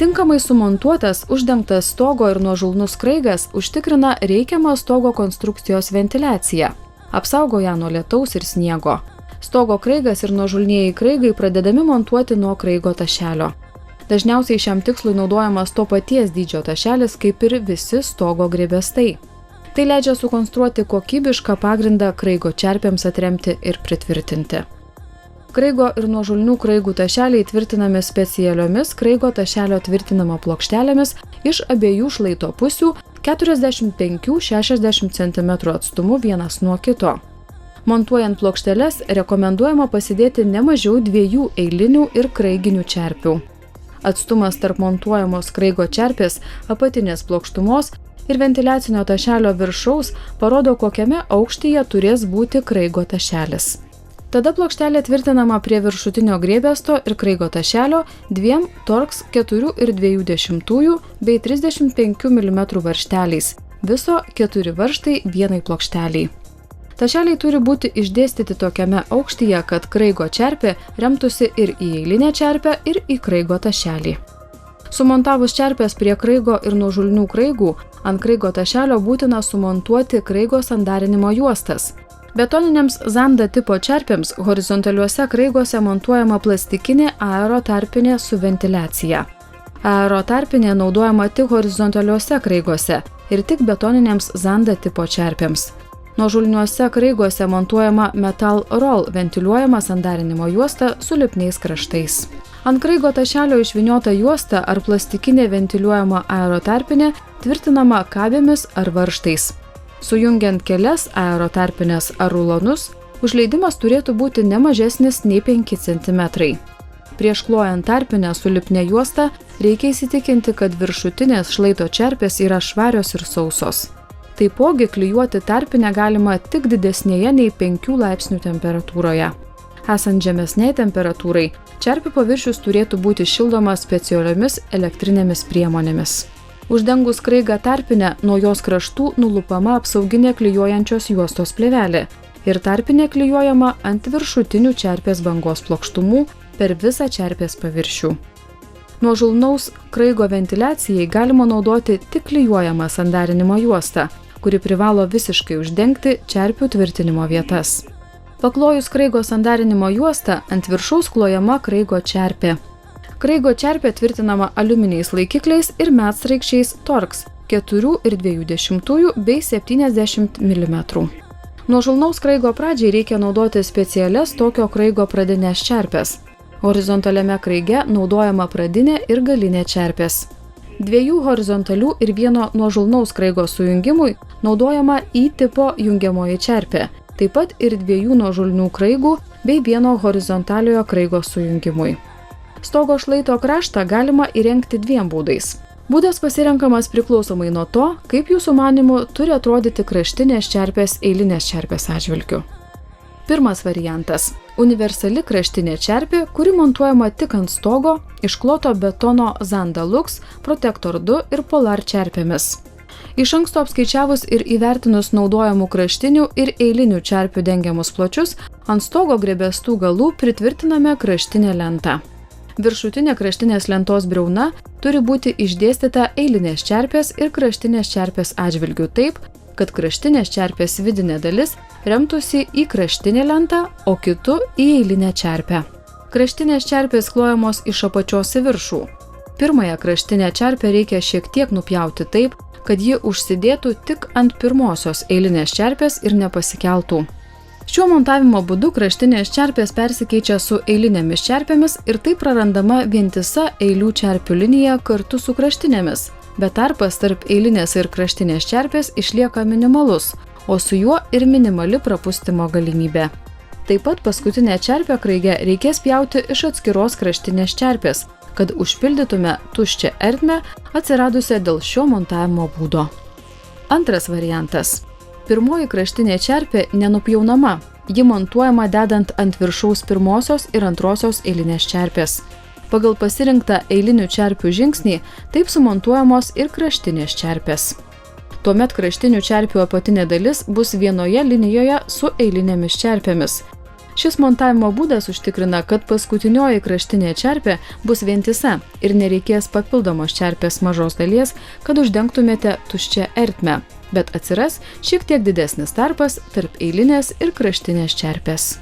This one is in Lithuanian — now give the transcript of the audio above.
Tinkamai sumontuotas, uždengtas stogo ir nuožulnus kraigas užtikrina reikiamą stogo konstrukcijos ventiliaciją, apsaugo ją nuo lietaus ir sniego. Stogo kraigas ir nuožulnieji kraigai pradedami montuoti nuo kraigo tašelio. Dažniausiai šiam tikslui naudojamas to paties dydžio tašelis kaip ir visi stogo grėbestai. Tai leidžia sukonstruoti kokybišką pagrindą kraigo čerpėms atremti ir pritvirtinti. Kraigo ir nuožulnių kraigų tašeliai tvirtinami specialiomis kraigo tašelio tvirtinamo plokštelėmis iš abiejų šlaito pusių 45–60 cm atstumu vienas nuo kito. Montuojant plokšteles rekomenduojama pasidėti ne mažiau 2 eilinių ir kraiginių čerpių. Atstumas tarp montuojamos kraigo čerpės, apatinės plokštumos ir ventiliacinio tašelio viršaus parodo, kokiame aukštyje turės būti kraigo tašelis. Tada plokštelė tvirtinama prie viršutinio grėbesto ir kraigo tašelio 2 Torx 4,2 bei 35 mm varžteliais, viso 4 varžtai vienai plokšteliai. Tašeliai turi būti išdėstyti tokiame aukštyje, kad kraigo čerpė remtųsi ir į eilinę čerpę, ir į kraigo tašelį. Sumontavus čerpės prie kraigo ir nuožulnių kraigų, ant kraigo tašelio būtina sumontuoti kraigo sandarinimo juostas. Betoniniams zanda tipo čerpėms horizontaliuose kraiguose montuojama plastikinė aerotarpinė su ventiliacija. Aerotarpinė naudojama tik horizontaliuose kraiguose ir tik betoniniams zanda tipo čerpėms. Nuožulniuose kraiguose montuojama metal roll ventiliuojama sandarinimo juosta su lipniais kraštais. Ant kraigo tašelio išvyniota juosta ar plastikinė ventiliuojama aerotarpinė tvirtinama kabėmis ar varžtais. Sujungiant kelias aerotarpinės ar rulonus, užleidimas turėtų būti ne mažesnis nei 5 cm. Prieš klojant tarpinę su lipnia juosta reikia įsitikinti, kad viršutinės šlaito čerpės yra švarios ir sausos. Taipogi klijuoti tarpinę galima tik didesnėje nei 5 laipsnių temperatūroje. Esant žemesniai temperatūrai, čerpių paviršius turėtų būti šildomas specialiomis elektrinėmis priemonėmis. Uždengus kraigą tarpinę, nuo jos kraštų nulupama apsauginė klijuojančios juostos plėvelė ir tarpinė klijuojama ant viršutinių čerpės bangos plokštumų per visą čerpės paviršių. Nuožulnaus kraigo ventiliacijai galima naudoti tik klijuojamą sandarinimo juostą, kuri privalo visiškai uždengti čerpių tvirtinimo vietas. Paklojus kraigo sandarinimo juostą, ant viršaus klojama kraigo čerpė. Kraigo čerpė tvirtinama aliuminiais laikikliais ir medsraigčiais Torx 4,2 bei 70 mm. Nuožulnaus kraigo pradžiai reikia naudoti specialias tokio kraigo pradinės čerpės. Horizontaliame kraige naudojama pradinė ir galinė čerpės. 2 horizontalių ir 1 nuožulnaus kraigo sujungimui naudojama I tipo jungiamoji čerpė, taip pat ir 2 nuožulnių kraigų bei 1 horizontaliojo kraigo sujungimui. Stogo šlaito kraštą galima įrengti 2 būdais. Būdas pasirenkamas priklausomai nuo to, kaip jūsų manymu turi atrodyti kraštinės čerpės eilinės čerpės atžvilgiu. Pirmas variantas – universali kraštinė čerpė, kuri montuojama tik ant stogo, iškloto betono Zanda Lux, Protector 2 ir Polar čerpėmis. Iš anksto apskaičiavus ir įvertinus naudojamų kraštinių ir eilinių čerpių dengiamus pločius, ant stogo grėbestų galų pritvirtiname kraštinę lentą. Viršutinė kraštinės lentos briauna turi būti išdėstyta eilinės čerpės ir kraštinės čerpės atžvilgiu taip, kad kraštinės čerpės vidinė dalis remtųsi į kraštinę lentą, o kitu į eilinę čerpę. Kraštinės čerpės klojamos iš apačios į viršų. Pirmąją kraštinę čerpę reikia šiek tiek nupjauti taip, kad ji užsidėtų tik ant pirmosios eilinės čerpės ir nepasikeltų. Šiuo montavimo būdu kraštinės čerpės persikeičia su eilinėmis čerpėmis ir taip prarandama vientisa eilių čerpių linija kartu su kraštinėmis, bet tarpas tarp eilinės ir kraštinės čerpės išlieka minimalus, o su juo ir minimali prapustimo galimybė. Taip pat paskutinę čerpę kraige reikės pjauti iš atskiros kraštinės čerpės, kad užpildytume tuščią ertmę atsiradusią dėl šio montavimo būdo. Antras variantas. Pirmoji kraštinė čerpė nenupjaunama, ji montuojama dedant ant viršaus pirmosios ir antrosios eilinės čerpės. Pagal pasirinktą eilinių čerpių žingsnį taip sumontuojamos ir kraštinės čerpės. Tuomet kraštinių čerpių apatinė dalis bus vienoje linijoje su eilinėmis čerpėmis. Šis montavimo būdas užtikrina, kad paskutinioji kraštinė čerpė bus vientisa ir nereikės papildomos čerpės mažos dalies, kad uždengtumėte tuščią ertmę, bet atsiras šiek tiek didesnis tarpas tarp eilinės ir kraštinės čerpės.